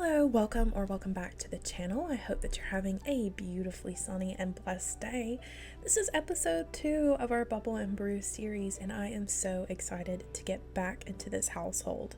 Hello, welcome back to the channel. I hope that you're having a beautifully sunny and blessed day. This is episode 2 of our Bubble Brews series, and I am so excited to get back into this household.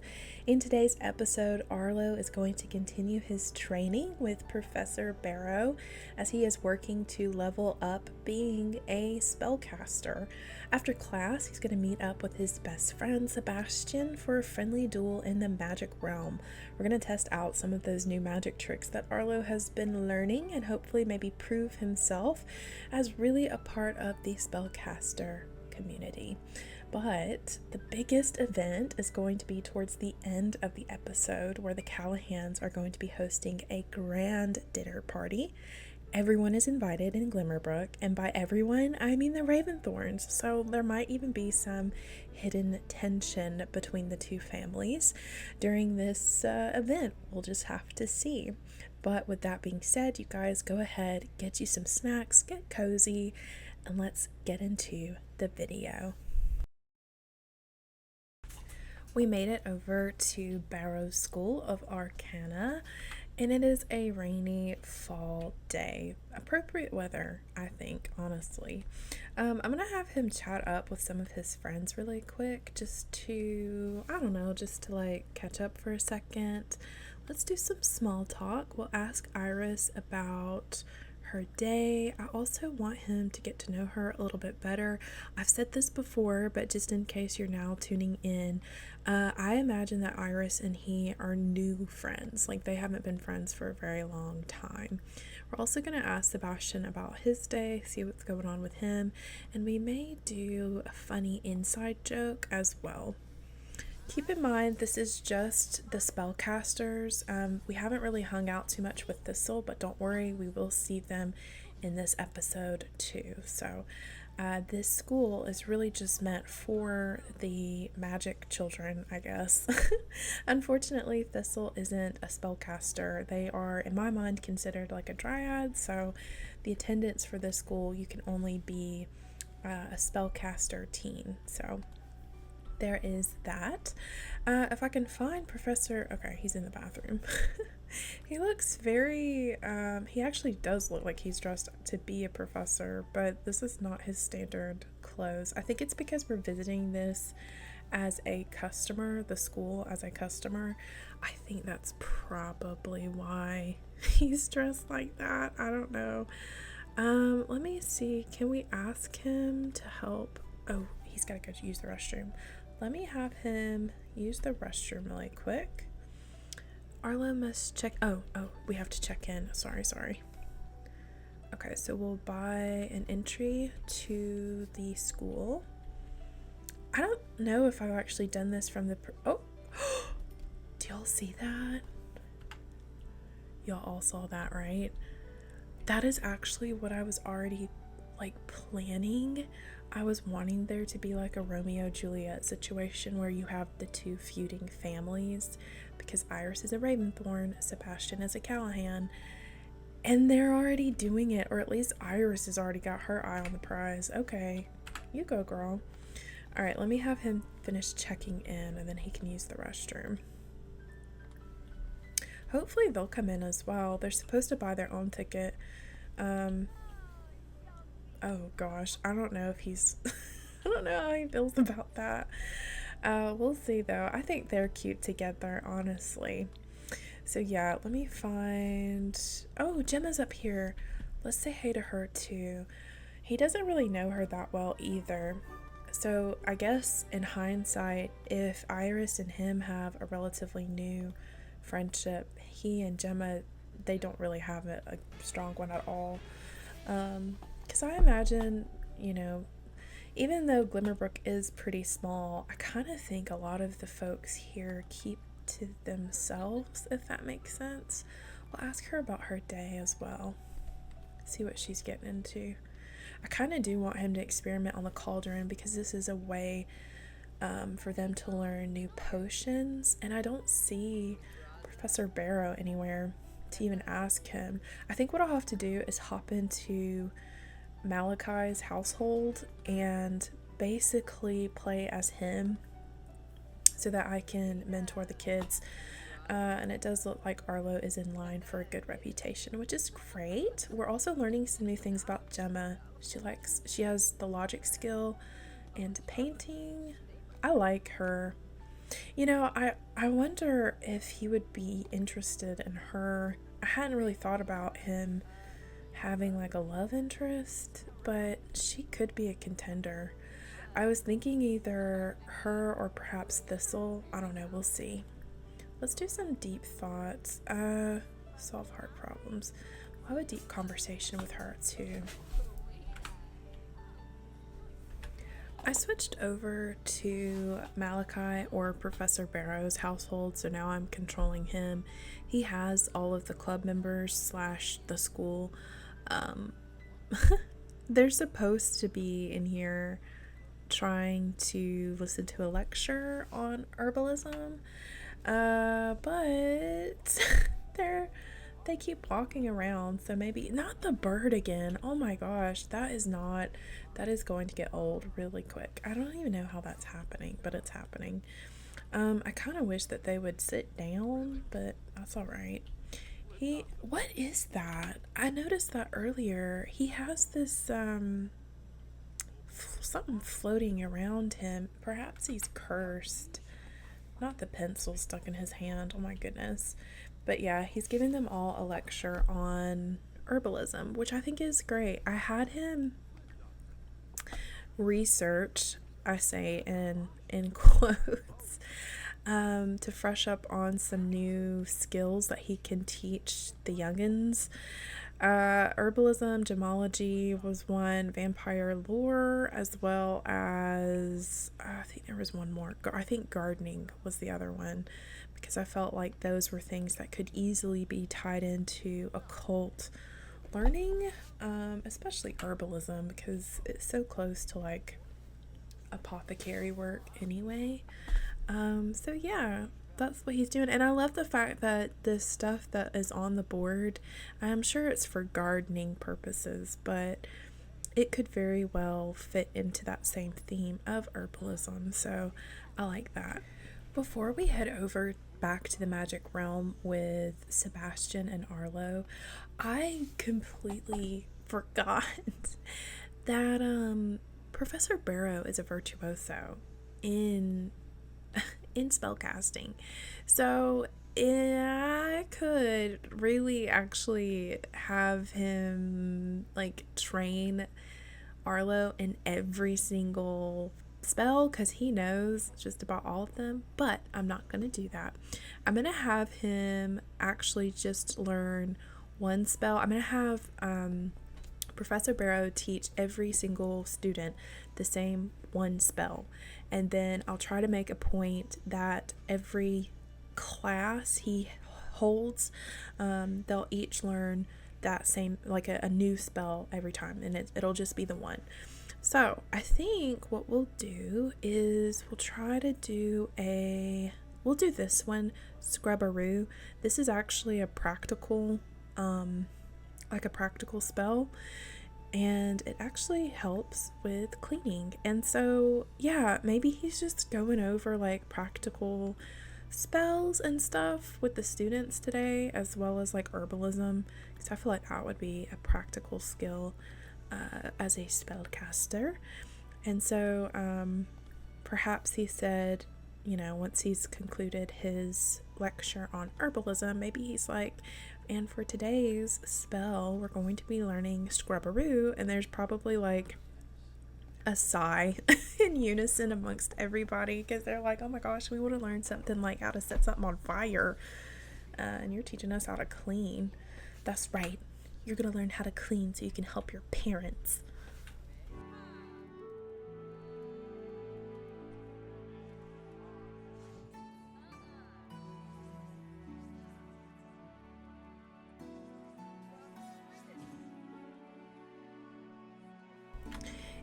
In today's episode, Arlo is going to continue his training with Professor Barrow as he is working to level up being a spellcaster. After class, he's going to meet up with his best friend Sebastian for a friendly duel in the magic realm. We're going to test out some of those new magic tricks that Arlo has been learning and hopefully maybe prove himself as really a part of the spellcaster community. But the biggest event is going to be towards the end of the episode, where the Callahans are going to be hosting a grand dinner party. Everyone is invited in Glimmerbrook, and by everyone, I mean the Raventhorns, so there might even be some hidden tension between the two families during this event. We'll just have to see. But with that being said, you guys go ahead, get you some snacks, get cozy, and let's get into the video. We made it over to Barrow's School of Arcana, and it is a rainy fall day. Appropriate weather, I think, honestly. I'm gonna have him chat up with some of his friends really quick, just to, I don't know, just to like catch up for a second. Let's do some small talk. We'll ask Iris about her day. I also want him to get to know her a little bit better. I've said this before, but just in case you're now tuning in, I imagine that Iris and he are new friends. Like, they haven't been friends for a very long time. We're also going to ask Sebastian about his day, see what's going on with him, and we may do a funny inside joke as well. Keep in mind, this is just the spellcasters. We haven't really hung out too much with Thistle, but don't worry, we will see them in this episode too. So this school is really just meant for the magic children, I guess. Unfortunately, Thistle isn't a spellcaster. They are, in my mind, considered like a dryad, so the attendance for this school, you can only be a spellcaster teen. So there is that. If I can find Professor... Okay, he's in the bathroom. He looks very... he actually does look like he's dressed to be a professor, but this is not his standard clothes. I think it's because we're visiting this as a customer, the school as a customer. I think that's probably why he's dressed like that. I don't know. Let me see. Can we ask him to help? Oh, he's got to go use the restroom. Let me have him use the restroom really quick. Arlo must check. Oh, we have to check in. Sorry. Okay, so we'll buy an entry to the school. I don't know if I've actually done this from the... Oh! Do y'all see that? Y'all all saw that, right? That is actually what I was already, like, planning. I was wanting there to be like a Romeo-Juliet situation where you have the two feuding families, because Iris is a Raventhorn, Sebastian is a Callahan, and they're already doing it, or at least Iris has already got her eye on the prize. Okay, you go, girl. Alright, let me have him finish checking in, and then he can use the restroom. Hopefully they'll come in as well. They're supposed to buy their own ticket. Oh gosh, I don't know if he's... I don't know how he feels about that. We'll see though. I think they're cute together, honestly. So yeah, let me find... Oh, Gemma's up here. Let's say hey to her too. He doesn't really know her that well either. So I guess in hindsight, if Iris and him have a relatively new friendship, he and Gemma, they don't really have a strong one at all. Because I imagine, you know, even though Glimmerbrook is pretty small, I kind of think a lot of the folks here keep to themselves, if that makes sense. We'll ask her about her day as well. See what she's getting into. I kind of do want him to experiment on the cauldron, because this is a way for them to learn new potions, and I don't see Professor Barrow anywhere to even ask him. I think what I'll have to do is hop into Malachi's household and basically play as him so that I can mentor the kids. And it does look like Arlo is in line for a good reputation, which is great. We're also learning some new things about Gemma. She has the logic skill and painting. I like her. I wonder if he would be interested in her. I hadn't really thought about him having like a love interest, but she could be a contender. I was thinking either her or perhaps Thistle. I don't know, we'll see. Let's do some deep thoughts. Solve hard problems. We'll have a deep conversation with her too. I switched over to Malachi or Professor Barrow's household, so now I'm controlling him. He has all of the club members slash the school. They're supposed to be in here trying to listen to a lecture on herbalism, but they keep walking around, so maybe not the bird again. Oh my gosh, that is going to get old really quick. I don't even know how that's happening, but it's happening. I kind of wish that they would sit down, but that's all right. What is that? I noticed that earlier. He has this something floating around him. Perhaps he's cursed. Not the pencil stuck in his hand. Oh my goodness. But yeah, he's giving them all a lecture on herbalism, which I think is great. I had him research, I say in quotes, to fresh up on some new skills that he can teach the youngins. Herbalism, gemology was one, vampire lore, as well as I think there was one more. I think gardening was the other one, because I felt like those were things that could easily be tied into occult learning, especially herbalism, because it's so close to like apothecary work anyway. So yeah, that's what he's doing. And I love the fact that the stuff that is on the board, I'm sure it's for gardening purposes, but it could very well fit into that same theme of herbalism. So I like that. Before we head over back to the magic realm with Sebastian and Arlo, I completely forgot that Professor Barrow is a virtuoso in spellcasting. So I could really actually have him like train Arlo in every single spell, because he knows just about all of them, but I'm not going to do that. I'm going to have him actually just learn one spell. I'm going to have Professor Barrow teach every single student the same one spell, and then I'll try to make a point that every class he holds, they'll each learn that same, like a new spell every time, and it'll just be the one. So I think what we'll do is we'll do this one, Scrubberoo. This is actually a practical, like a practical spell, and it actually helps with cleaning. And so yeah, maybe he's just going over like practical spells and stuff with the students today, as well as like herbalism, because I feel like that would be a practical skill as a spellcaster. And so perhaps he said, once he's concluded his lecture on herbalism, maybe he's like, and for today's spell we're going to be learning Scrubberoo, and there's probably like a sigh in unison amongst everybody, because they're like, oh my gosh, we would have learned something like how to set something on fire, and you're teaching us how to clean. That's right, you're gonna learn how to clean so you can help your parents.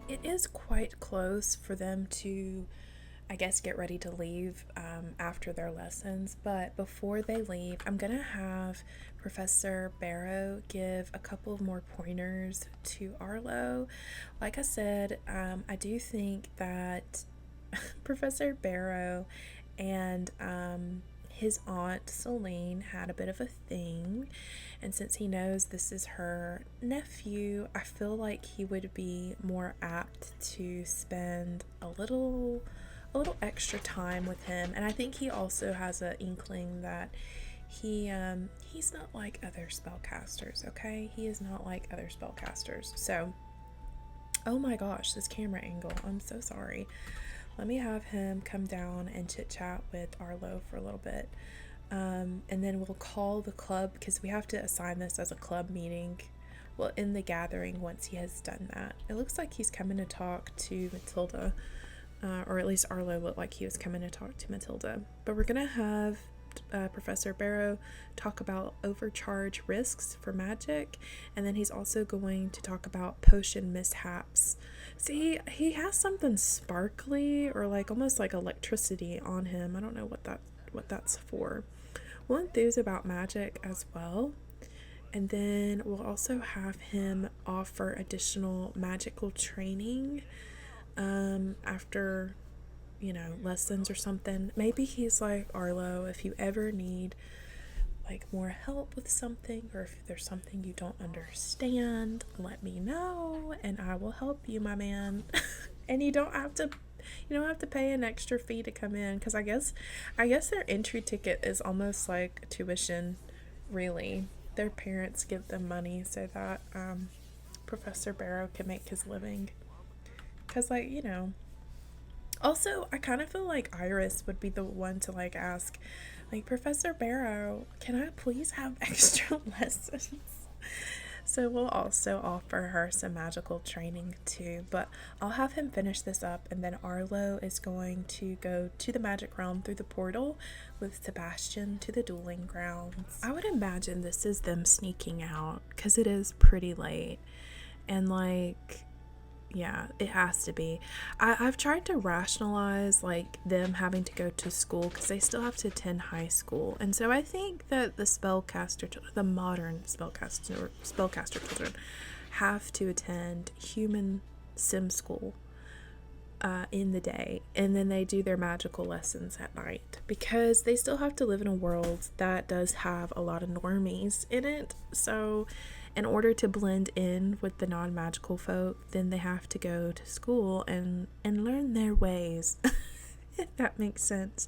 It is quite close for them to, I guess, get ready to leave after their lessons. But before they leave, I'm going to have Professor Barrow give a couple of more pointers to Arlo. Like I said, I do think that Professor Barrow and his aunt Celine had a bit of a thing, and since he knows this is her nephew, I feel like he would be more apt to spend a little extra time with him. And I think he also has an inkling that he's not like other spellcasters, okay? He is not like other spellcasters. So, oh my gosh, this camera angle. I'm so sorry. Let me have him come down and chit chat with Arlo for a little bit. And then we'll call the club, because we have to assign this as a club meeting. Well, in the gathering, once he has done that. It looks like he's coming to talk to Matilda, or at least Arlo looked like he was coming to talk to Matilda. But we're going to have Professor Barrow talk about overcharge risks for magic, and then he's also going to talk about potion mishaps. See, he has something sparkly or like almost like electricity on him. I don't know what that's for. We'll enthuse about magic as well. And then we'll also have him offer additional magical training after, lessons or something. Maybe he's like, Arlo, if you ever need like more help with something, or if there's something you don't understand, let me know and I will help you, my man. And you don't have to pay an extra fee to come in, because I guess their entry ticket is almost like tuition, really. Their parents give them money so that Professor Barrow can make his living. Because, also, I kind of feel like Iris would be the one to like ask, like, Professor Barrow, can I please have extra lessons? So we'll also offer her some magical training too, but I'll have him finish this up, and then Arlo is going to go to the magic realm through the portal with Sebastian to the dueling grounds. I would imagine this is them sneaking out, because it is pretty late, and like, yeah, it has to be. I've tried to rationalize like them having to go to school, because they still have to attend high school, and so I think that the modern spellcaster children have to attend human sim school in the day, and then they do their magical lessons at night, because they still have to live in a world that does have a lot of normies in it. So in order to blend in with the non-magical folk, then they have to go to school and learn their ways, if that makes sense.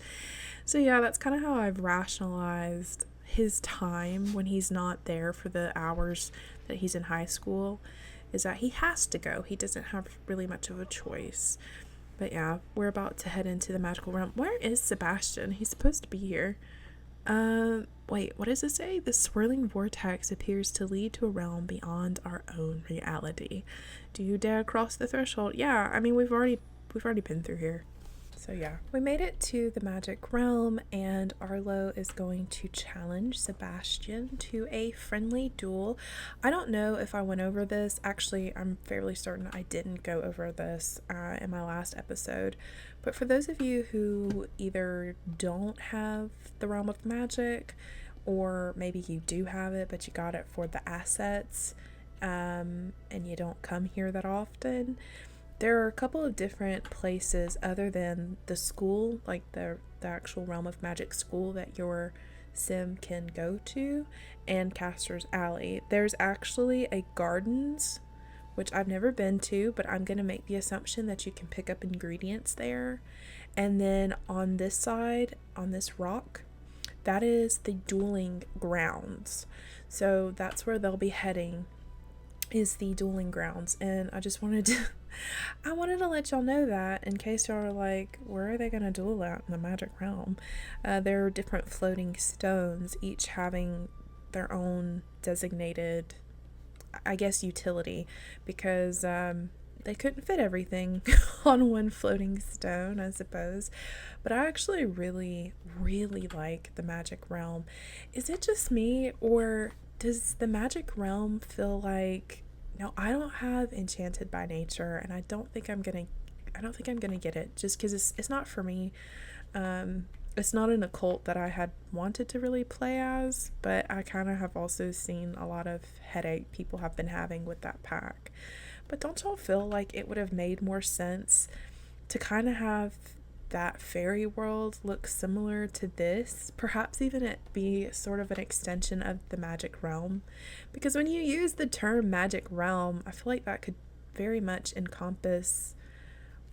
So yeah, that's kind of how I've rationalized his time when he's not there for the hours that he's in high school, is that he has to go. He doesn't have really much of a choice. But yeah, we're about to head into the magical realm. Where is Sebastian? He's supposed to be here. Wait, what does it say? The swirling vortex appears to lead to a realm beyond our own reality. Do you dare cross the threshold? Yeah, I mean, we've already been through here. So yeah, we made it to the magic realm, and Arlo is going to challenge Sebastian to a friendly duel. I don't know if I went over this. Actually, I'm fairly certain I didn't go over this in my last episode. But for those of you who either don't have the realm of magic, or maybe you do have it but you got it for the assets, and you don't come here that often, there are a couple of different places other than the school, like the actual realm of magic school that your sim can go to, and Caster's Alley. There's actually a gardens, which I've never been to, but I'm going to make the assumption that you can pick up ingredients there. And then on this side, on this rock, that is the dueling grounds. So that's where they'll be heading, is the dueling grounds. And I just wanted to let y'all know that, in case y'all are like, where are they going to duel at in the magic realm? There are different floating stones, each having their own designated, I guess, utility, because they couldn't fit everything on one floating stone, I suppose. But I actually really, really like the magic realm. Is it just me, or does the magic realm feel like, no, I don't have Enchanted by Nature, and I don't think I'm gonna get it, just because it's not for me. It's not an occult that I had wanted to really play as, but I kind of have also seen a lot of headache people have been having with that pack. But don't y'all feel like it would have made more sense to kind of have that fairy world look similar to this, perhaps even it be sort of an extension of the magic realm. Because when you use the term magic realm, I feel like that could very much encompass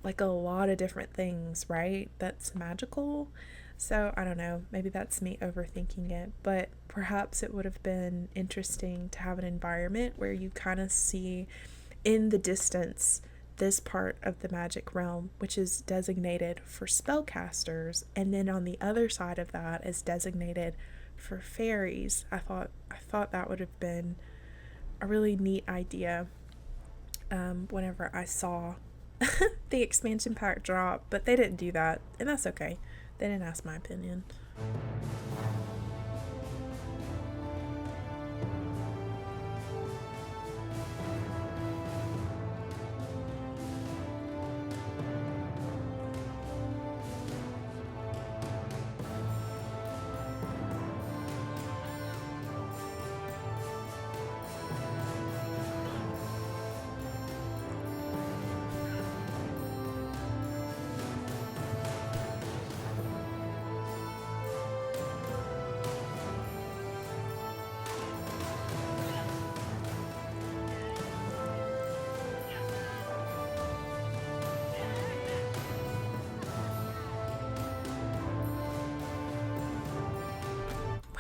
like a lot of different things, right? That's magical. So I don't know, maybe that's me overthinking it, but perhaps it would have been interesting to have an environment where you kind of see in the distance this part of the magic realm, which is designated for spellcasters, and then on the other side of that is designated for fairies. I thought that would have been a really neat idea whenever I saw the expansion pack drop, but they didn't do that, and that's okay. They didn't ask my opinion.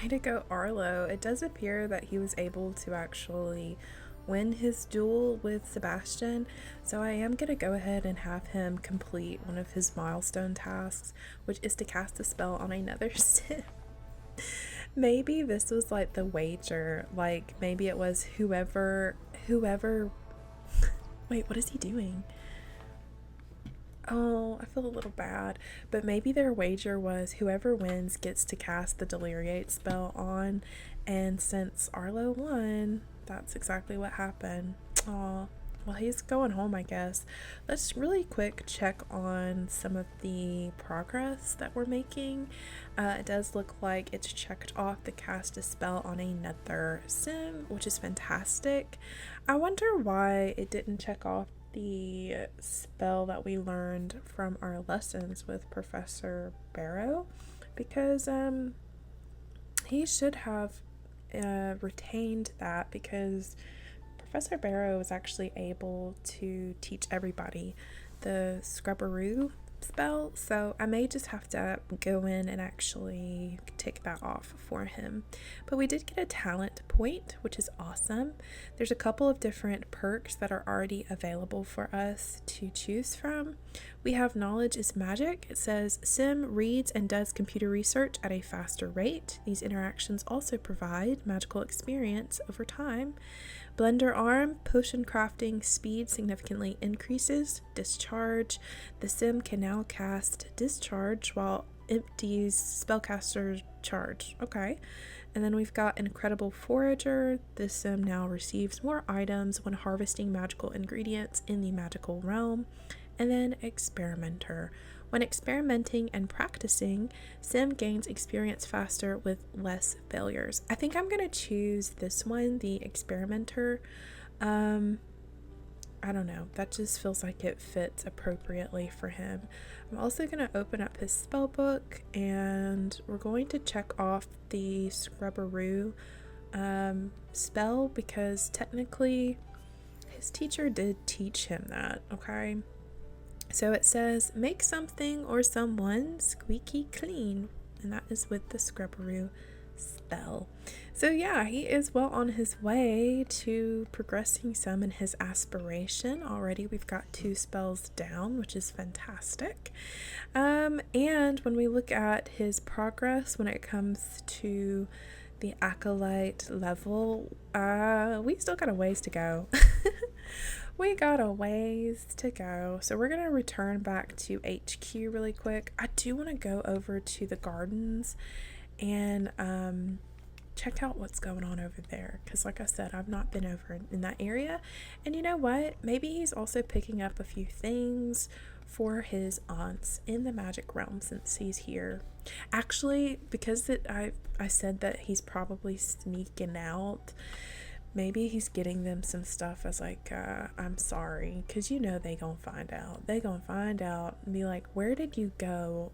Way to go, Arlo. It does appear that he was able to actually win his duel with Sebastian, so I am going to go ahead and have him complete one of his milestone tasks, which is to cast a spell on another sim. Maybe this was like the wager, like maybe it was whoever wait, what is he doing? Oh, I feel a little bad. But maybe their wager was whoever wins gets to cast the Deliriate spell on. And since Arlo won, that's exactly what happened. Oh, well, he's going home, I guess. Let's really quick check on some of the progress that we're making. It does look like it's checked off the cast a spell on another sim, which is fantastic. I wonder why it didn't check off the spell that we learned from our lessons with Professor Barrow, because he should have retained that, because Professor Barrow was actually able to teach everybody the Scrubberoo spell, so I may just have to go in and actually tick that off for him. But we did get a talent point, which is awesome. There's a couple of different perks that are already available for us to choose from. We have Knowledge is Magic. It says Sim reads and does computer research at a faster rate. These interactions also provide magical experience over time. Blender Arm, potion crafting speed significantly increases. Discharge, the sim can now cast Discharge while empties spellcaster charge. Okay. And then we've got Incredible Forager. This sim now receives more items when harvesting magical ingredients in the magical realm. And then Experimenter. When experimenting and practicing, sim gains experience faster with less failures. I think I'm going to choose this one, the Experimenter. I don't know, that just feels like it fits appropriately for him. I'm also going to open up his spell book, and we're going to check off the Scrubberoo spell, because technically his teacher did teach him that, okay? So it says, make something or someone squeaky clean, and that is with the Scrubberoo spell. So yeah, he is well on his way to progressing some in his aspiration. Already we've got 2 spells down, which is fantastic. And when we look at his progress when it comes to the Acolyte level, we still got a ways to go. We got a ways to go. So we're going to return back to HQ really quick. I do want to go over to the gardens and check out what's going on over there, because like I said, I've not been over in that area. And you know what? Maybe he's also picking up a few things for his aunts in the magic realm since he's here. Actually, because I said that he's probably sneaking out, Maybe he's getting them some stuff as like, I'm sorry, because you know they gonna find out. They gonna find out and be like, where did you go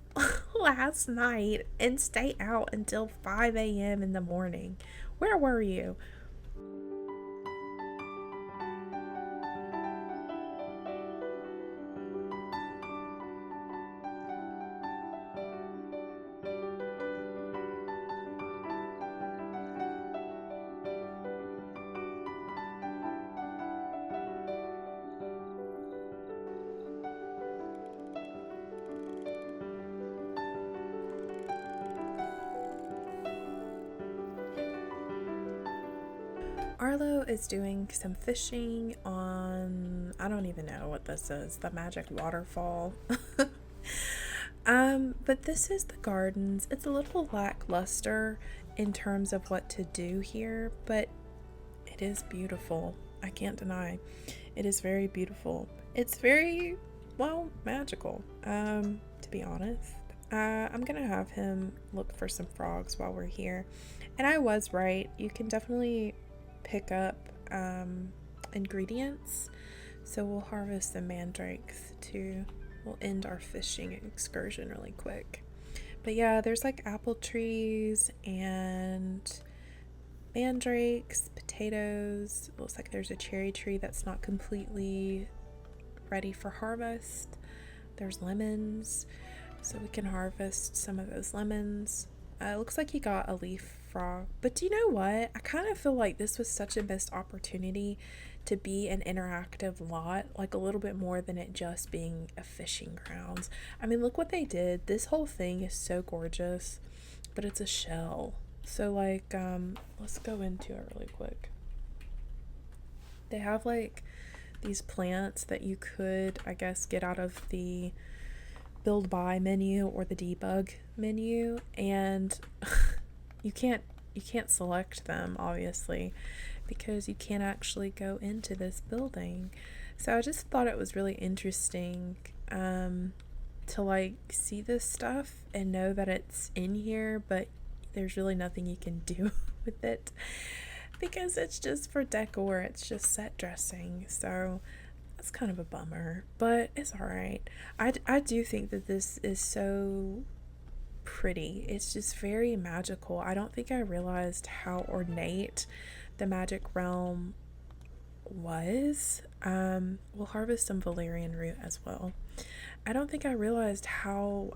last night and stay out until 5 a.m. in the morning? Where were you? Arlo is doing some fishing on, I don't even know what this is, the magic waterfall. But this is the gardens. It's a little lackluster in terms of what to do here, but it is beautiful. I can't deny. It is very beautiful. It's very, well, magical, to be honest. I'm gonna have him look for some frogs while we're here. And I was right. You can definitely pick up ingredients. So we'll harvest the mandrakes too. We'll end our fishing excursion really quick. But yeah, there's like apple trees and mandrakes, potatoes. It looks like there's a cherry tree that's not completely ready for harvest. There's lemons, so we can harvest some of those lemons. It looks like he got a leaf frog. But do you know what? I kind of feel like this was such a missed opportunity to be an interactive lot, like a little bit more than it just being a fishing grounds. I mean, look what they did. This whole thing is so gorgeous, but it's a shell. So like, let's go into it really quick. They have like these plants that you could, I guess, get out of the build by menu or the debug menu, and you can't select them obviously because you can't actually go into this building. So I just thought it was really interesting to like see this stuff and know that it's in here, but there's really nothing you can do with it because it's just for decor. It's just set dressing. So that's kind of a bummer, but it's all right. I do think that this is so pretty. It's just very magical. I don't think I realized how ornate the magic realm was. We'll harvest some valerian root as well. I don't think I realized how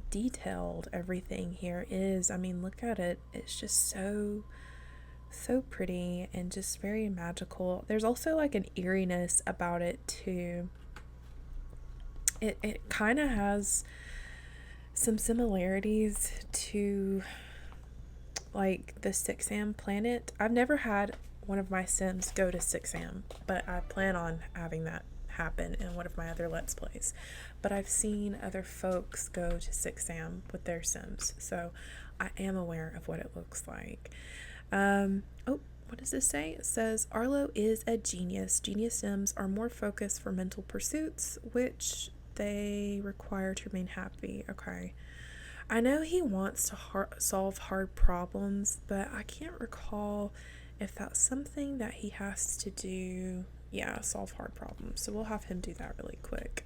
detailed everything here is. I mean, look at it. It's just so pretty and just very magical. There's also like an eeriness about it too. It kind of has some similarities to like the 6am planet. I've never had one of my Sims go to 6am, but I plan on having that happen in one of my other Let's Plays. But I've seen other folks go to 6am with their Sims, so I am aware of what it looks like. Oh, what does this say? It says Arlo is a genius. Genius Sims are more focused for mental pursuits, which they require to remain happy. Okay. I know he wants to solve hard problems, but I can't recall if that's something that he has to do. Yeah, solve hard problems. So we'll have him do that really quick.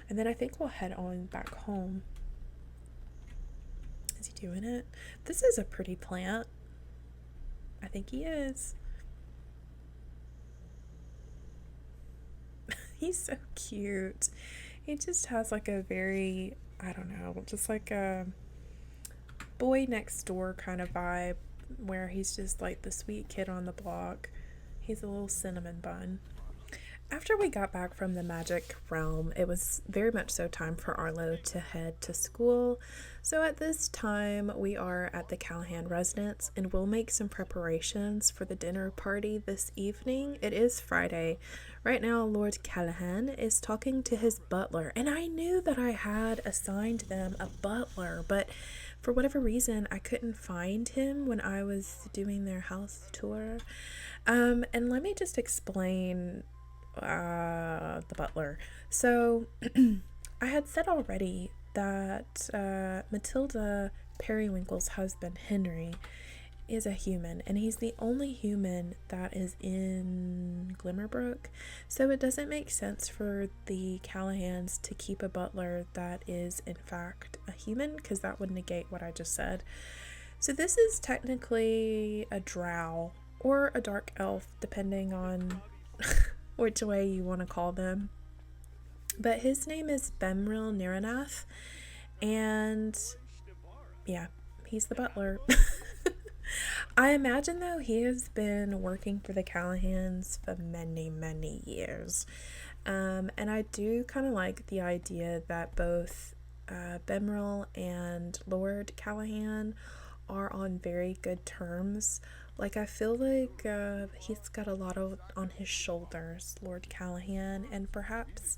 And then I think we'll head on back home. Is he doing it? This is a pretty plant. I think he is. He's so cute. He just has like a very, I don't know, just like a boy next door kind of vibe where he's just like the sweet kid on the block. He's a little cinnamon bun. After we got back from the magic realm, it was very much so time for Arlo to head to school. So at this time, we are at the Callahan residence and we'll make some preparations for the dinner party this evening. It is Friday. Right now, Lord Callahan is talking to his butler, and I knew that I had assigned them a butler, but for whatever reason, I couldn't find him when I was doing their house tour. And let me just explain the butler. So I had said already that Matilda Periwinkle's husband Henry is a human, and he's the only human that is in Glimmerbrook. So it doesn't make sense for the Callahans to keep a butler that is in fact a human, because that would negate what I just said. So this is technically a drow or a dark elf, depending on which way you want to call them. But his name is Bemril Niranath, and yeah, he's the butler. I imagine, though, he has been working for the Callahans for many, many years. And I do kind of like the idea that both Bemril and Lord Callahan are on very good terms. Like, I feel like he's got a lot on his shoulders, Lord Callahan, and perhaps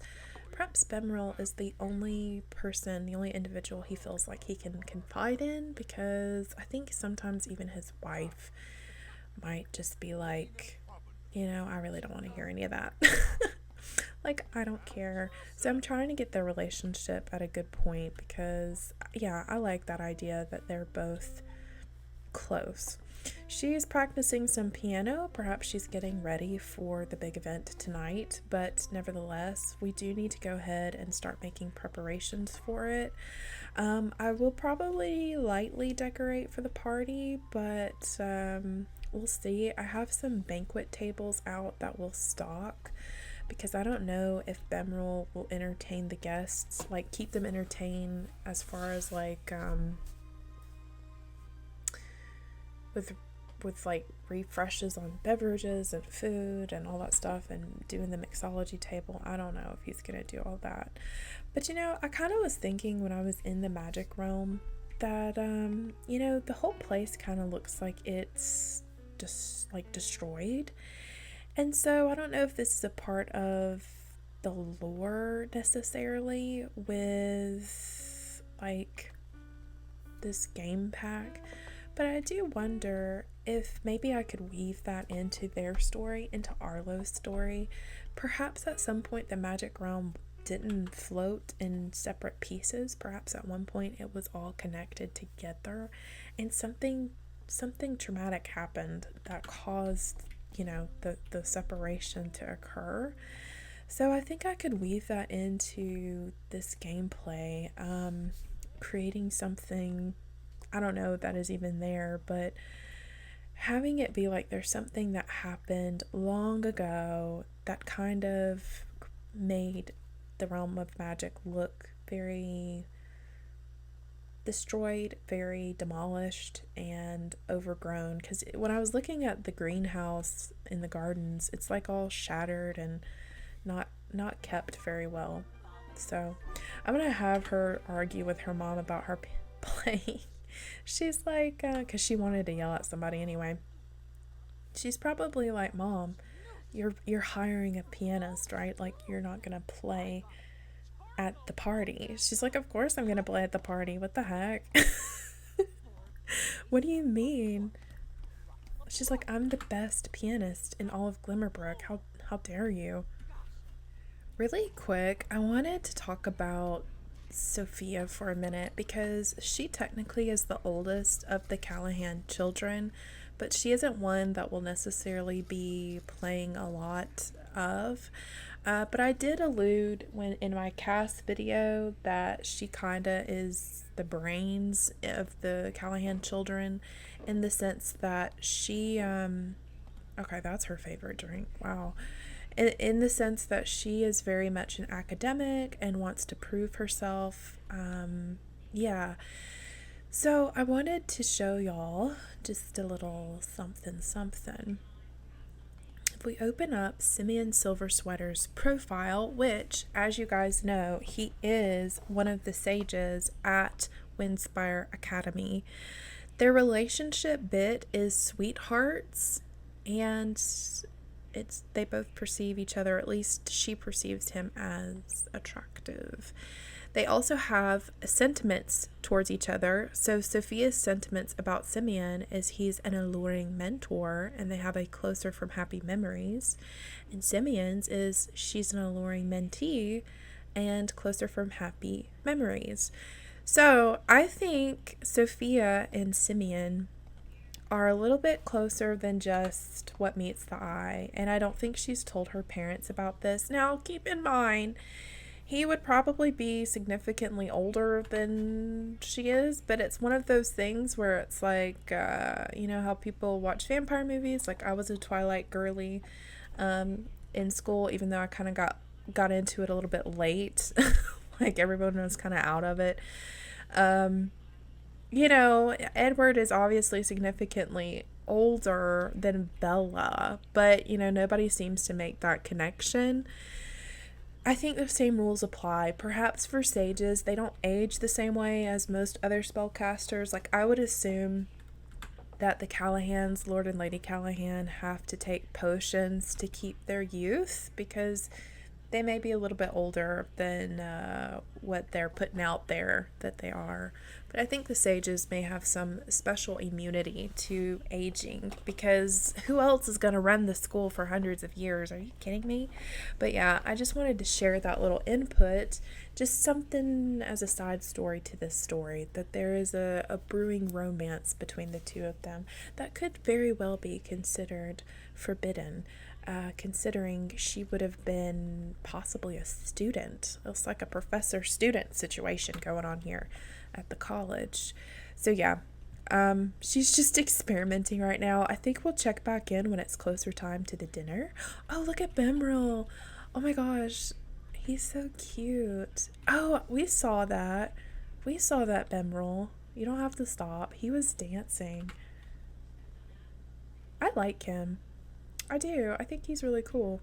Bemril is the only person, the only individual he feels like he can confide in, because I think sometimes even his wife might just be like, I really don't want to hear any of that. Like, I don't care. So I'm trying to get their relationship at a good point because, yeah, I like that idea that they're both close. She's practicing some piano. Perhaps she's getting ready for the big event tonight, but nevertheless, we do need to go ahead and start making preparations for it. I will probably lightly decorate for the party, but we'll see. I have some banquet tables out that will stock, because I don't know if Bemril will entertain the guests, like keep them entertained as far as like with like refreshes on beverages and food and all that stuff, and doing the mixology table. I don't know if he's gonna do all that. But I kind of was thinking when I was in the magic realm that the whole place kind of looks like it's just like destroyed. And so I don't know if this is a part of the lore necessarily with like this game pack, but I do wonder if maybe I could weave that into their story, into Arlo's story. Perhaps at some point the magic realm didn't float in separate pieces. Perhaps at one point it was all connected together, and something traumatic happened that caused the separation to occur. So I think I could weave that into this gameplay, creating something, I don't know if that is even there, but having it be like there's something that happened long ago that kind of made the realm of magic look very destroyed, very demolished and overgrown. Because when I was looking at the greenhouse in the gardens, it's like all shattered and not kept very well. So I'm gonna have her argue with her mom about her playing. She's like, because she wanted to yell at somebody anyway. She's probably like, Mom, you're hiring a pianist, right? Like, you're not gonna play at the party. She's like, of course I'm gonna play at the party. What the heck? What do you mean? She's like, I'm the best pianist in all of Glimmerbrook. How dare you? Really quick, I wanted to talk about Sophia for a minute, because she technically is the oldest of the Callahan children, but she isn't one that will necessarily be playing a lot of. But I did allude in my cast video that she kinda is the brains of the Callahan children, in the sense that she okay, that's her favorite drink. Wow. In the sense that she is very much an academic and wants to prove herself. Yeah. So I wanted to show y'all just a little something. If we open up Simeon Silver Sweater's profile, which, as you guys know, he is one of the sages at Windspire Academy. Their relationship bit is sweethearts, and they both perceive each other, at least she perceives him as attractive. They also have sentiments towards each other. So Sophia's sentiments about Simeon is he's an alluring mentor, and they have a closer from happy memories. And Simeon's is she's an alluring mentee and closer from happy memories. So I think Sophia and Simeon are a little bit closer than just what meets the eye, and I don't think she's told her parents about this. Now, keep in mind, he would probably be significantly older than she is, but it's one of those things where it's like, you know, how people watch vampire movies? Like, I was a Twilight girly in school, even though I kind of got into it a little bit late. Like, everyone was kind of out of it. Um, you know, Edward is obviously significantly older than Bella, but, you know, nobody seems to make that connection. I think the same rules apply. Perhaps for sages, they don't age the same way as most other spellcasters. Like, I would assume that the Callahans, Lord and Lady Callahan, have to take potions to keep their youth because they may be a little bit older than what they're putting out there that they are. But I think the sages may have some special immunity to aging because who else is going to run the school for hundreds of years? Are you kidding me? But yeah, I just wanted to share that little input, just something as a side story to this story, that there is a brewing romance between the two of them that could very well be considered forbidden. Considering she would have been possibly a student. It's like a professor student situation going on here at the college. So, yeah, she's just experimenting right now. I think we'll check back in when it's closer time to the dinner. Oh, look at Bimrel. Oh my gosh, he's so cute. Oh, we saw that. We saw that, Bimrel. You don't have to stop. He was dancing. I like him. I do. I think he's really cool.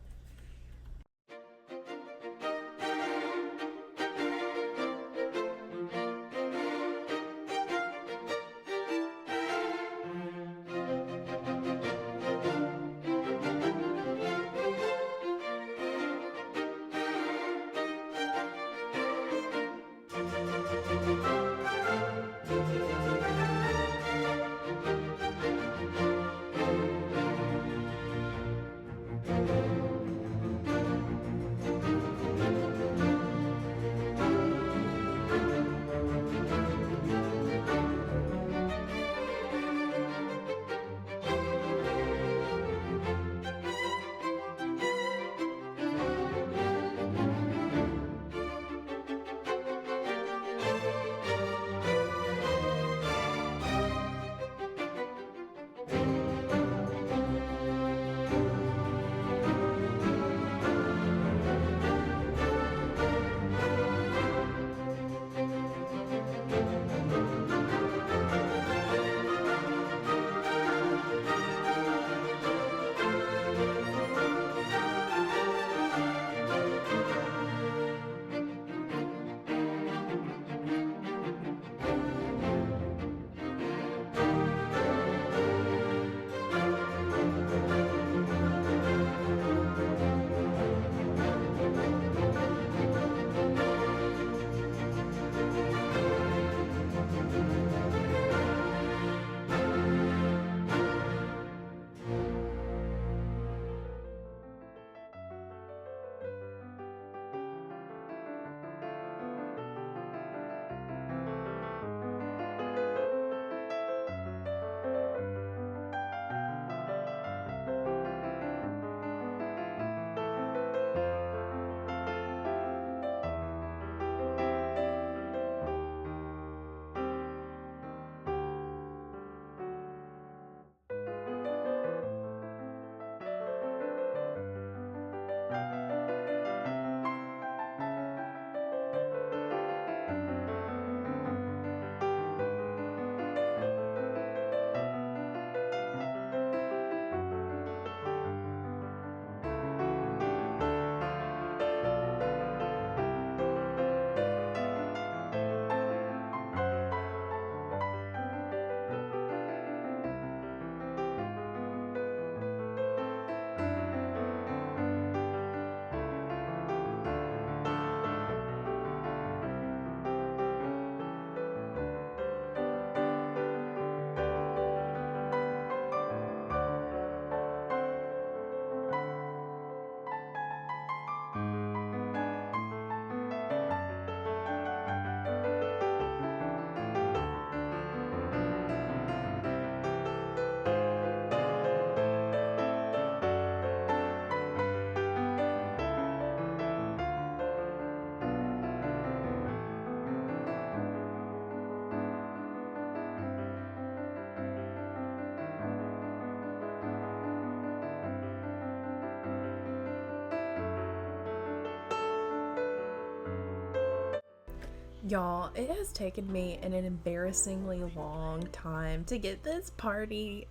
Y'all, it has taken me an embarrassingly long time to get this party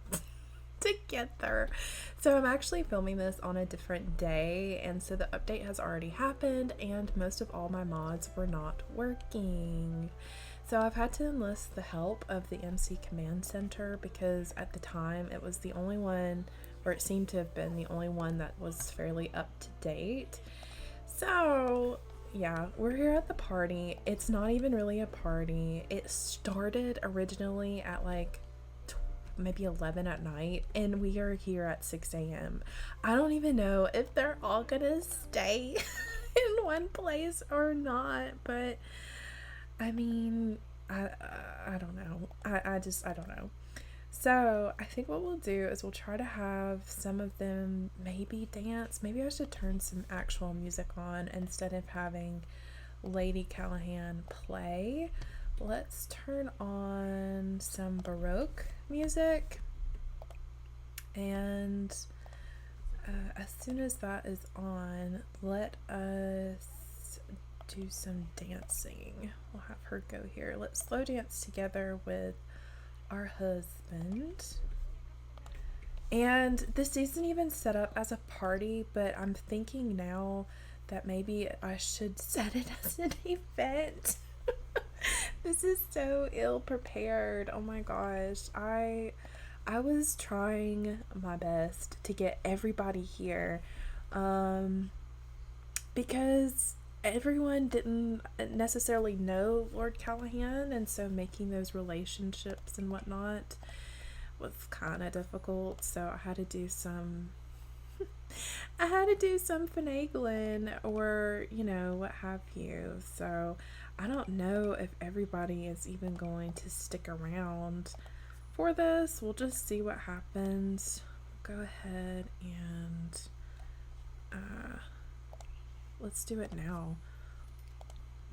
together. So I'm actually filming this on a different day, and so the update has already happened, and most of all my mods were not working. So I've had to enlist the help of the MC Command Center because at the time it was the only one, or it seemed to have been the only one that was fairly up to date. So yeah, we're here at the party. It's not even really a party. It started originally at like maybe 11 at night, and we are here at 6 a.m. I don't even know if they're all gonna stay in one place or not, but I mean, I don't know. I don't know. So I think what we'll do is we'll try to have some of them maybe dance. Maybe I should turn some actual music on instead of having Lady Callahan play. Let's turn on some Baroque music, and as soon as that is on, let us do some dancing. We'll have her go here. Let's slow dance together with our husband. And this isn't even set up as a party, but I'm thinking now that maybe I should set it as an event. This is so ill prepared. Oh my gosh. I was trying my best to get everybody here because everyone didn't necessarily know Lord Callahan, and so making those relationships and whatnot was kind of difficult. So I had to do some finagling, or what have you. So I don't know if everybody is even going to stick around for this. We'll just see what happens. Go ahead and let's do it now.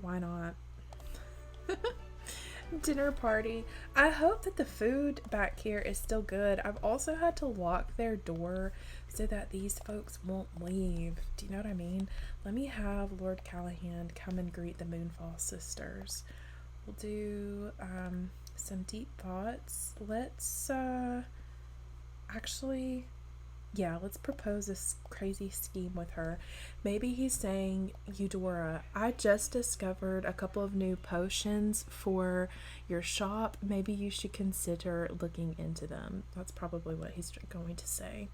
Why not? Dinner party. I hope that the food back here is still good. I've also had to lock their door so that these folks won't leave. Do you know what I mean? Let me have Lord Callahan come and greet the Moonfall sisters. We'll do some deep thoughts. Let's actually, yeah, let's propose this crazy scheme with her. Maybe he's saying, Eudora, I just discovered a couple of new potions for your shop. Maybe you should consider looking into them. That's probably what he's going to say.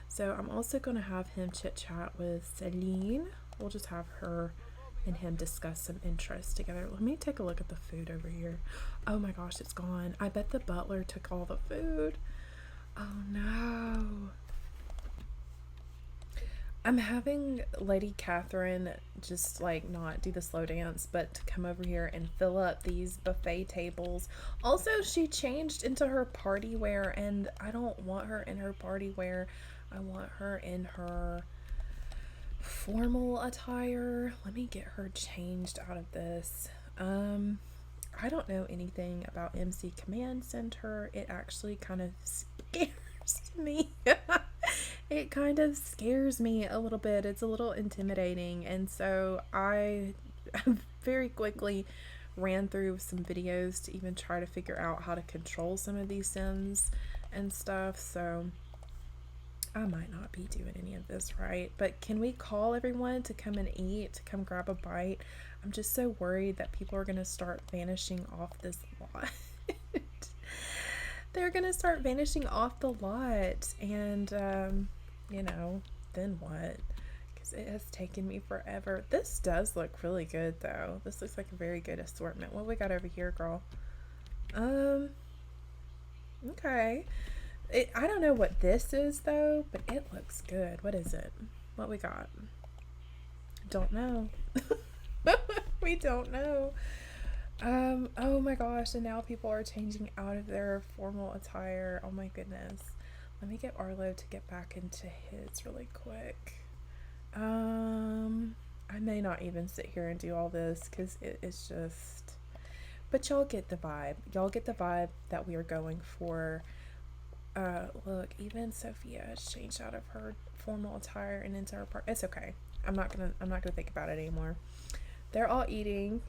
So I'm also going to have him chit chat with Celine. We'll just have her and him discuss some interests together. Let me take a look at the food over here. Oh my gosh, it's gone. I bet the butler took all the food. Oh no. I'm having Lady Catherine just like not do the slow dance, but to come over here and fill up these buffet tables. Also, she changed into her party wear, and I don't want her in her party wear. I want her in her formal attire. Let me get her changed out of this. I don't know anything about MC Command Center. It actually kind of scares me. It kind of scares me a little bit. It's a little intimidating, and so I very quickly ran through some videos to even try to figure out how to control some of these sims and stuff. So I might not be doing any of this right, but can we call everyone to come and eat, to come grab a bite? I'm just so worried that people are going to start vanishing off this lot. They're going to start vanishing off the lot, and, then what? Because it has taken me forever. This does look really good, though. This looks like a very good assortment. What we got over here, girl? Okay. I don't know what this is, though, but it looks good. What is it? What we got? Don't know. We don't know. Oh my gosh, and now people are changing out of their formal attire. Oh my goodness. Let me get Arlo to get back into his really quick. I may not even sit here and do all this because it is just, but y'all get the vibe. Y'all get the vibe that we are going for. Look, even Sophia has changed out of her formal attire and into her part. It's okay. I'm not gonna think about it anymore. They're all eating.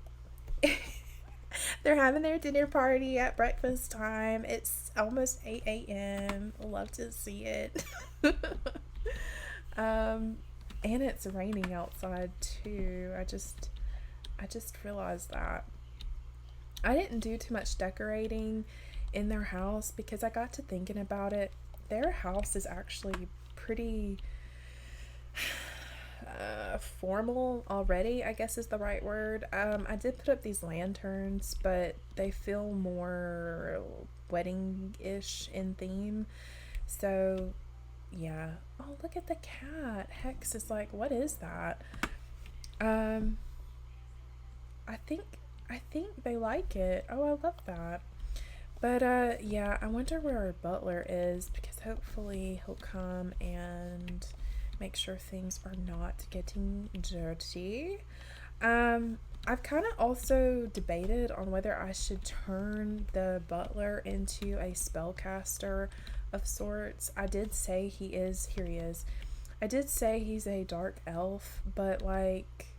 They're having their dinner party at breakfast time. It's almost 8 a.m. Love to see it. um, and it's raining outside too. I just realized that. I didn't do too much decorating in their house because I got to thinking about it. Their house is actually pretty formal already, I guess is the right word. I did put up these lanterns, but they feel more wedding-ish in theme. So, yeah. Oh, look at the cat. Hex is like, what is that? Um, I think they like it. Oh, I love that. But yeah, I wonder where our butler is because hopefully he'll come and make sure things are not getting dirty. I've kind of also debated on whether I should turn the butler into a spellcaster of sorts. I did say he is, here he is. I did say he's a dark elf, but like,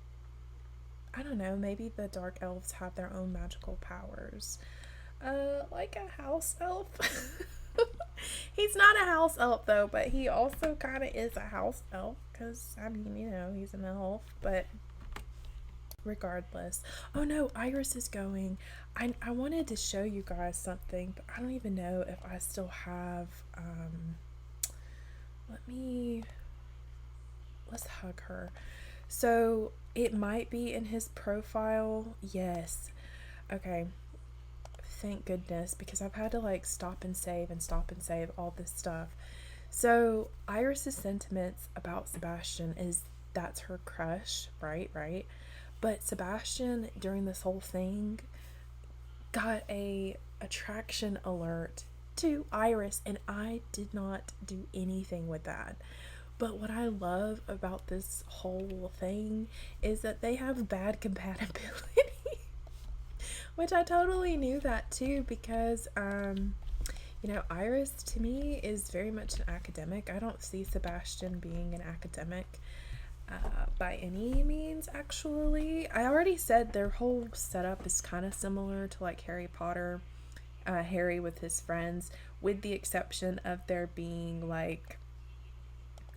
I don't know, maybe the dark elves have their own magical powers. Like a house elf. He's not a house elf though, but he also kind of is a house elf because I mean, he's an elf. But regardless, oh no, Iris is going. I wanted to show you guys something, but I don't even know if I still have. Let's hug her. So it might be in his profile. Yes. Okay. Thank goodness, because I've had to like stop and save all this stuff. So Iris's sentiments about Sebastian is that's her crush, right? But Sebastian during this whole thing got a attraction alert to Iris, and I did not do anything with that. But what I love about this whole thing is that they have bad compatibility. Which I totally knew that too because, Iris to me is very much an academic. I don't see Sebastian being an academic by any means, actually. I already said their whole setup is kind of similar to like Harry Potter, Harry with his friends, with the exception of there being like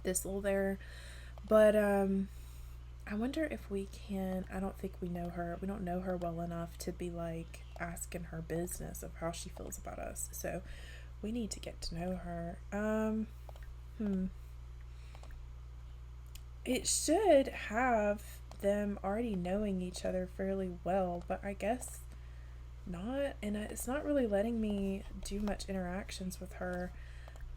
Thistle there. But, I wonder if we can. I don't think we know her. We don't know her well enough to be like asking her business of how she feels about us. So we need to get to know her. It should have them already knowing each other fairly well, but I guess not. And it's not really letting me do much interactions with her.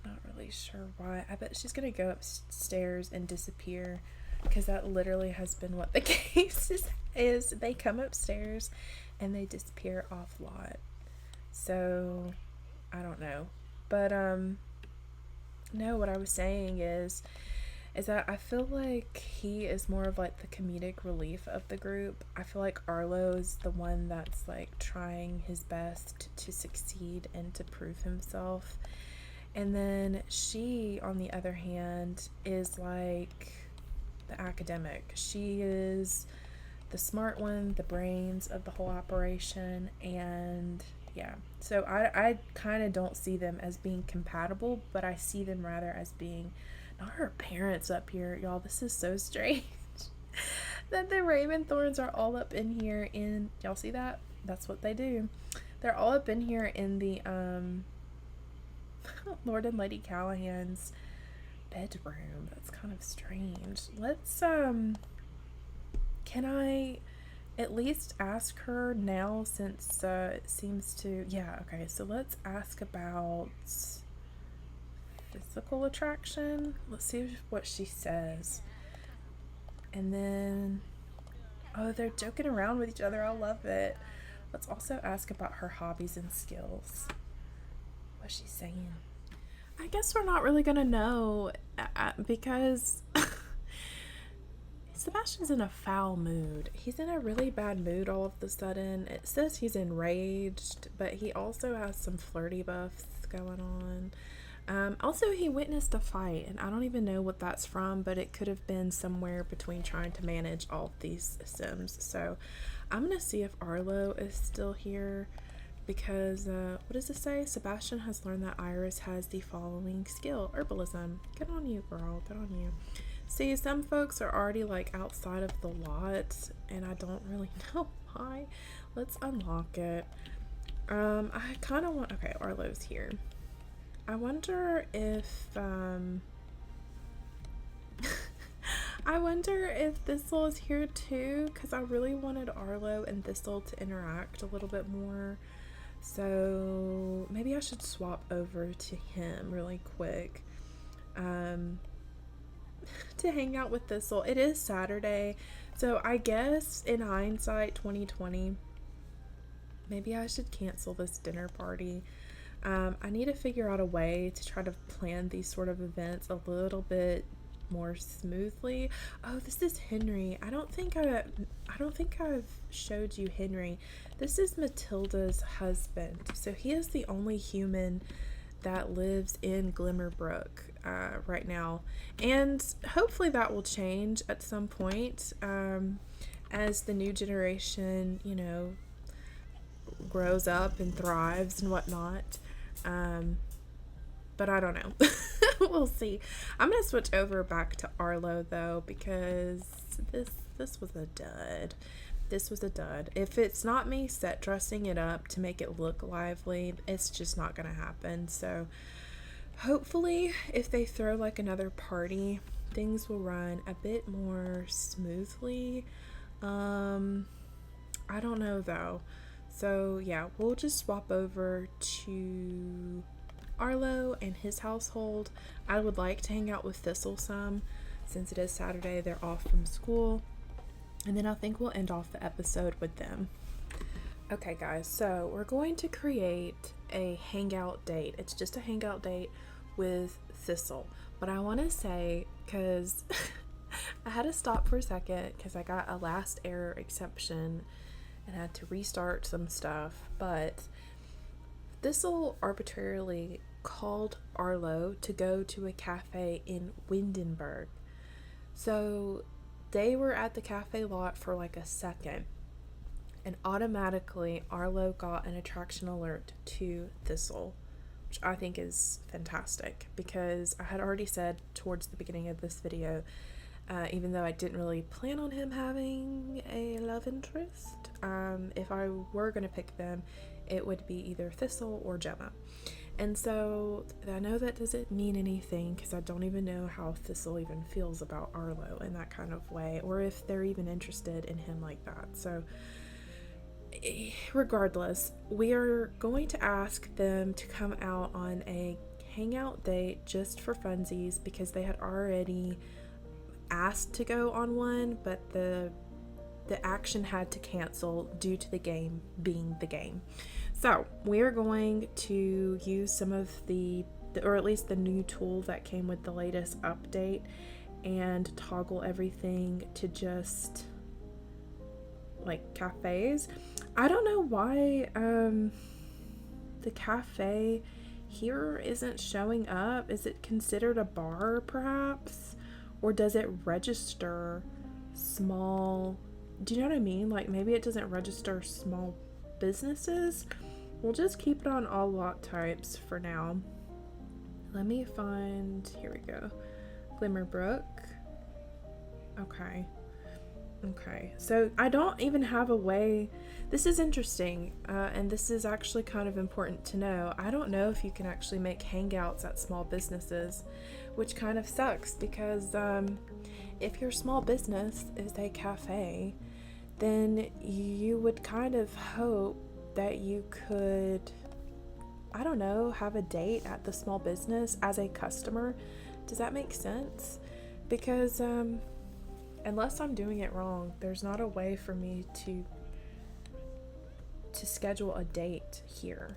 Not really sure why. I bet she's gonna go upstairs and disappear. Because that literally has been what the case is. They come upstairs and they disappear off lot. So I don't know. But no, what I was saying is that I feel like he is more of like the comedic relief of the group. I feel like Arlo is the one that's like trying his best to succeed and to prove himself. And then she, on the other hand, is like the academic. She is the smart one, the brains of the whole operation, and yeah. So I kind of don't see them as being compatible, but I see them rather as being not her parents up here, y'all. This is so strange. That the Raven Thorns are all up in here in y'all see that? That's what they do. They're all up in here in the Lord and Lady Callahan's bedroom. That's kind of strange. Let's can I at least ask her now since it seems to okay, so let's ask about physical attraction. Let's see what she says. And then they're joking around with each other. I love it. Let's also ask about her hobbies and skills. What's she saying? I guess we're not really gonna know because Sebastian's in a foul mood. He's in a really bad mood all of a sudden. It says he's enraged, but he also has some flirty buffs going on. Also, he witnessed a fight, and I don't even know what that's from, but it could have been somewhere between trying to manage all of these Sims. So I'm going to see if Arlo is still here because, what does it say? Sebastian has learned that Iris has the following skill, herbalism. Good on you, girl. Good on you. See, some folks are already like outside of the lot, and I don't really know why. Let's unlock it. I kind of want, okay, Arlo's here. I wonder if, I wonder if Thistle is here too, because I really wanted Arlo and Thistle to interact a little bit more. So maybe I should swap over to him really quick to hang out with Thistle. It is Saturday, so I guess in hindsight 2020, maybe I should cancel this dinner party. I need to figure out a way to try to plan these sort of events a little bit more smoothly. Oh, this is Henry. I don't think I've showed you Henry. This is Matilda's husband. So he is the only human that lives in Glimmerbrook right now, and hopefully that will change at some point as the new generation, you know, grows up and thrives and whatnot. But I don't know. We'll see. I'm gonna switch over back to Arlo though, because this was a dud. This was a dud. If it's not me set dressing it up to make it look lively, it's just not gonna happen. So hopefully if they throw like another party, things will run a bit more smoothly. I don't know though. So yeah, we'll just swap over to Arlo and his household. I would like to hang out with Thistle some, since it is Saturday, they're off from school. And then I think we'll end off the episode with them. Okay guys, so we're going to create a hangout date. It's just a hangout date with Thistle. But I want to say, because I had to stop for a second because I got a last error exception and had to restart some stuff, but Thistle arbitrarily called Arlo to go to a cafe in Windenburg. So they were at the cafe lot for like a second, and automatically Arlo got an attraction alert to Thistle, which I think is fantastic, because I had already said towards the beginning of this video, even though I didn't really plan on him having a love interest, if I were going to pick them, it would be either Thistle or Gemma. And so I know that doesn't mean anything, because I don't even know how Thistle even feels about Arlo in that kind of way, or if they're even interested in him like that. So regardless, we are going to ask them to come out on a hangout date just for funsies, because they had already asked to go on one, but the action had to cancel due to the game being the game. So we are going to use some of the or at least the new tool that came with the latest update, and toggle everything to just like cafes. I don't know why the cafe here isn't showing up. Is it considered a bar perhaps? Or does it register small? Do you know what I mean? Like maybe it doesn't register small businesses. We'll just keep it on all lot types for now. Let me find, here we go, Glimmerbrook. Okay, so I don't even have a way. This is interesting, and this is actually kind of important to know. I don't know if you can actually make hangouts at small businesses, which kind of sucks, because if your small business is a cafe, then you would kind of hope that you could, I don't know, have a date at the small business as a customer. Does that make sense? Because unless I'm doing it wrong, there's not a way for me to schedule a date here,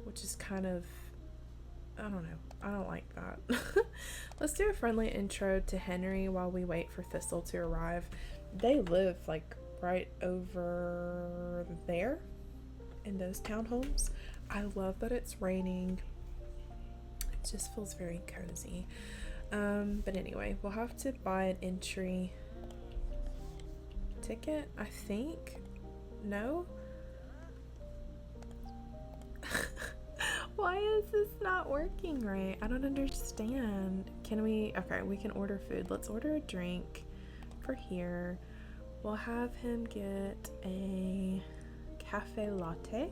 which is kind of, I don't know, I don't like that. Let's do a friendly intro to Henry while we wait for Thistle to arrive. They live like right over there in those townhomes. I love that it's raining. just feels very cozy. But anyway, we'll have to buy an entry ticket, I think. No? Why is this not working right? I don't understand. Can we, okay, we can order food. Let's order a drink for here. We'll have him get a cafe latte.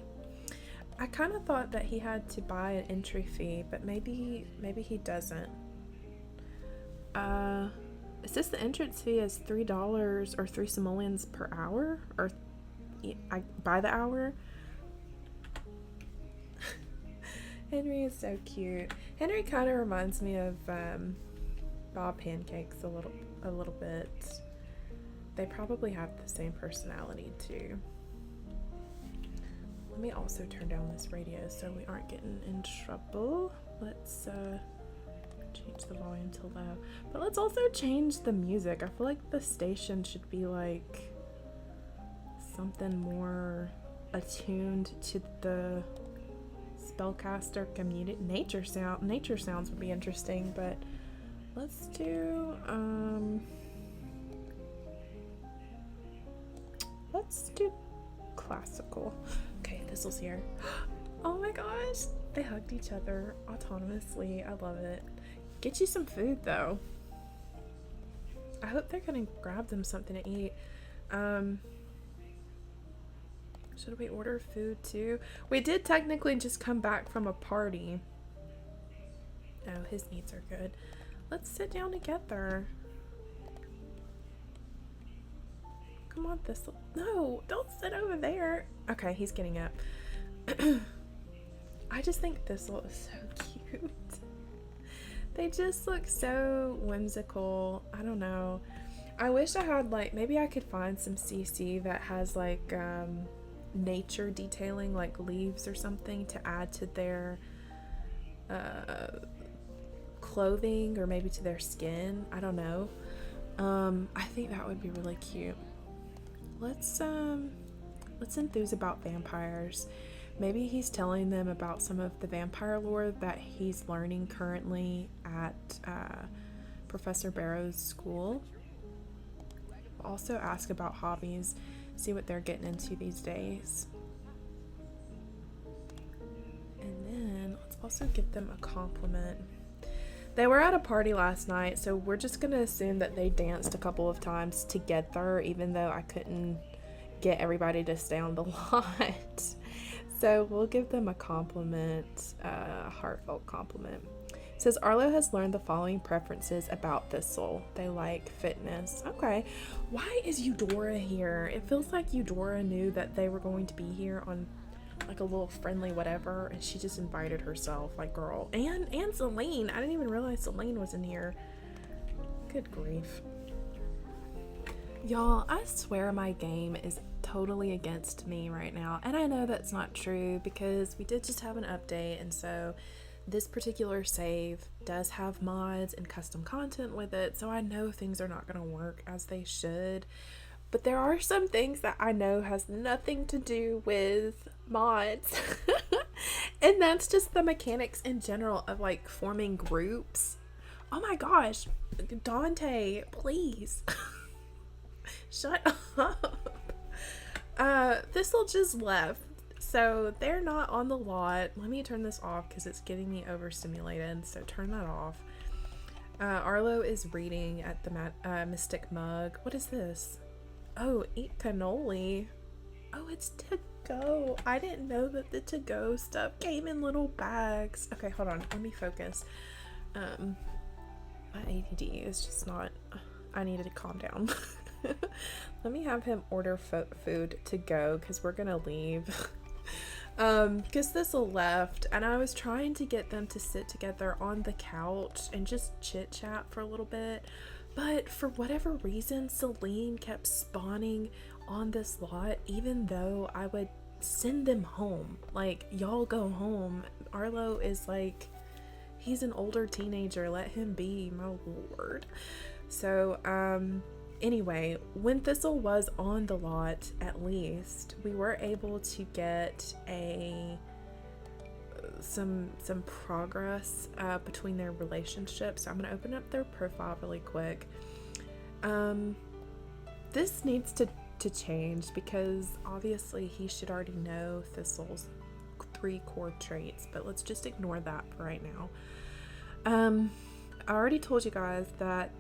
I kind of thought that he had to buy an entry fee, but maybe he doesn't. It says the entrance fee is $3 or 3 simoleons per hour, or by the hour. Henry is so cute. Henry kind of reminds me of Bob Pancakes a little bit. They probably have the same personality too. Let me also turn down this radio so we aren't getting in trouble. Let's change the volume to low. But let's also change the music. I feel like the station should be like something more attuned to the spellcaster community. Nature sounds would be interesting, but let's do classical. Okay, Thistle's here. Oh my gosh, they hugged each other autonomously. I love it. Get you some food though. I hope they're gonna grab them something to eat. Should we order food too? We did technically just come back from a party. Oh, his needs are good. Let's sit down together. Come on, Thistle. No, don't sit over there. Okay, he's getting up. I just think Thistle is so cute. They just look so whimsical. I don't know. I wish I had, like, maybe I could find some CC that has like nature detailing, like leaves or something, to add to their clothing, or maybe to their skin. I don't know. I think that would be really cute. Let's enthuse about vampires. Maybe he's telling them about some of the vampire lore that he's learning currently at Professor Barrow's school. Also ask about hobbies, see what they're getting into these days. And then let's also give them a compliment. They were at a party last night, so we're just gonna assume that they danced a couple of times together, even though I couldn't get everybody to stay on the lot. So we'll give them a compliment, a heartfelt compliment. It says Arlo has learned the following preferences about Thistle. They like fitness. Okay. Why is Eudora here? It feels like Eudora knew that they were going to be here on like a little friendly whatever, and she just invited herself. Like, girl. And Celine. I didn't even realize Celine was in here. Good grief. Y'all, I swear my game is totally against me right now, and I know that's not true because we did just have an update, and so this particular save does have mods and custom content with it, so I know things are not going to work as they should. But there are some things that I know has nothing to do with mods. And that's just the mechanics in general of like forming groups. Oh my gosh, Dante, please. Shut up. Thistle just left, so they're not on the lot. Let me turn this off because it's getting me overstimulated, so turn that off. Arlo is reading at the Mystic Mug. What is this? Oh, eat cannoli. Oh, it's to go. I didn't know that the to go stuff came in little bags. Okay, hold on, let me focus. My ADD is just not, I needed to calm down. Let me have him order food to go because we're gonna leave. Because Thistle left, and I was trying to get them to sit together on the couch and just chit chat for a little bit, but for whatever reason Celine kept spawning on this lot, even though I would send them home. Like, y'all go home. Arlo is like, he's an older teenager, let him be, my lord. So anyway, when Thistle was on the lot, at least, we were able to get a some progress between their relationship. So I'm gonna open up their profile really quick. This needs to change because obviously he should already know Thistle's 3 core traits, but let's just ignore that for right now. I already told you guys that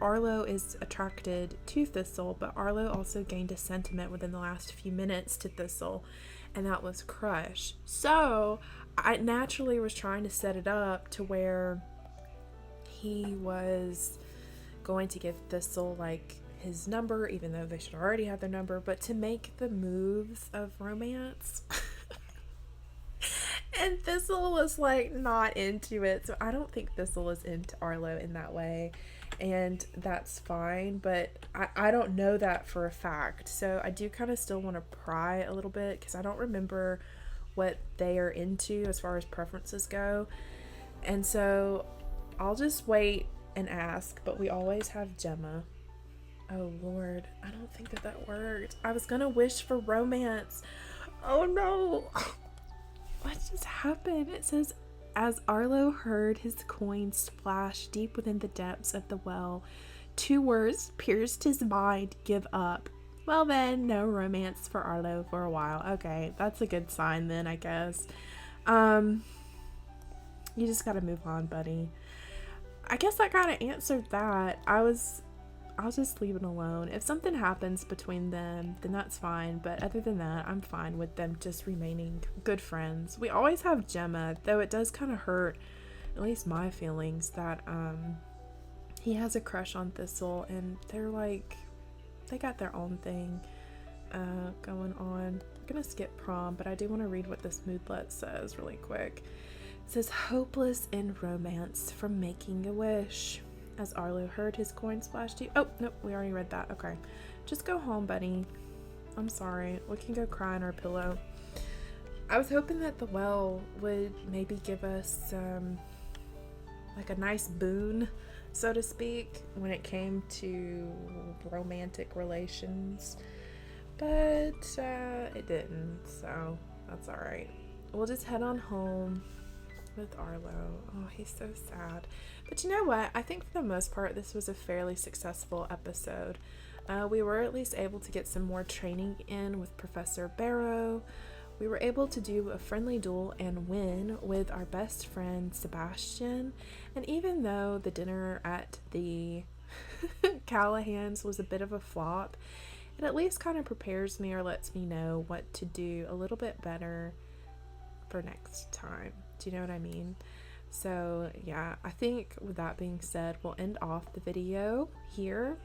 Arlo is attracted to Thistle, but Arlo also gained a sentiment within the last few minutes to Thistle, and that was crush. So I naturally was trying to set it up to where he was going to give Thistle like his number, even though they should already have their number, but to make the moves of romance. And Thistle was like not into it, so I don't think Thistle is into Arlo in that way, and that's fine, but I don't know that for a fact, so I do kind of still want to pry a little bit because I don't remember what they are into as far as preferences go, and so I'll just wait and ask. But we always have Gemma. Oh Lord, I don't think that worked. I was gonna wish for romance. Oh no. What just happened? It says, as Arlo heard his coin splash deep within the depths of the well, 2 words pierced his mind: give up. Well then, no romance for Arlo for a while. Okay, that's a good sign then, I guess. You just gotta move on, buddy. I guess that kind of answered that. I'll just leave it alone. If something happens between them, then that's fine. But other than that, I'm fine with them just remaining good friends. We always have Gemma, though it does kind of hurt, at least my feelings, that he has a crush on Thistle, and they're like, they got their own thing going on. I'm gonna skip prom, but I do want to read what this moodlet says really quick. It says, hopeless in romance from making a wish. As Arlo heard his coin splash deep. Oh, nope, we already read that. Okay. Just go home, buddy. I'm sorry. We can go cry on our pillow. I was hoping that the well would maybe give us like a nice boon, so to speak, when it came to romantic relations. But it didn't, so that's alright. We'll just head on home with Arlo. Oh, he's so sad. But you know what? I think for the most part, this was a fairly successful episode. We were at least able to get some more training in with Professor Barrow. We were able to do a friendly duel and win with our best friend Sebastian. And even though the dinner at the Callahan's was a bit of a flop, it at least kind of prepares me or lets me know what to do a little bit better for next time. Do you know what I mean? So yeah, I think with that being said, we'll end off the video here.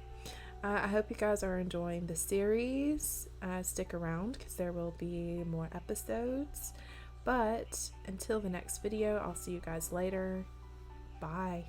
I hope you guys are enjoying the series. Stick around because there will be more episodes. But until the next video, I'll see you guys later. Bye.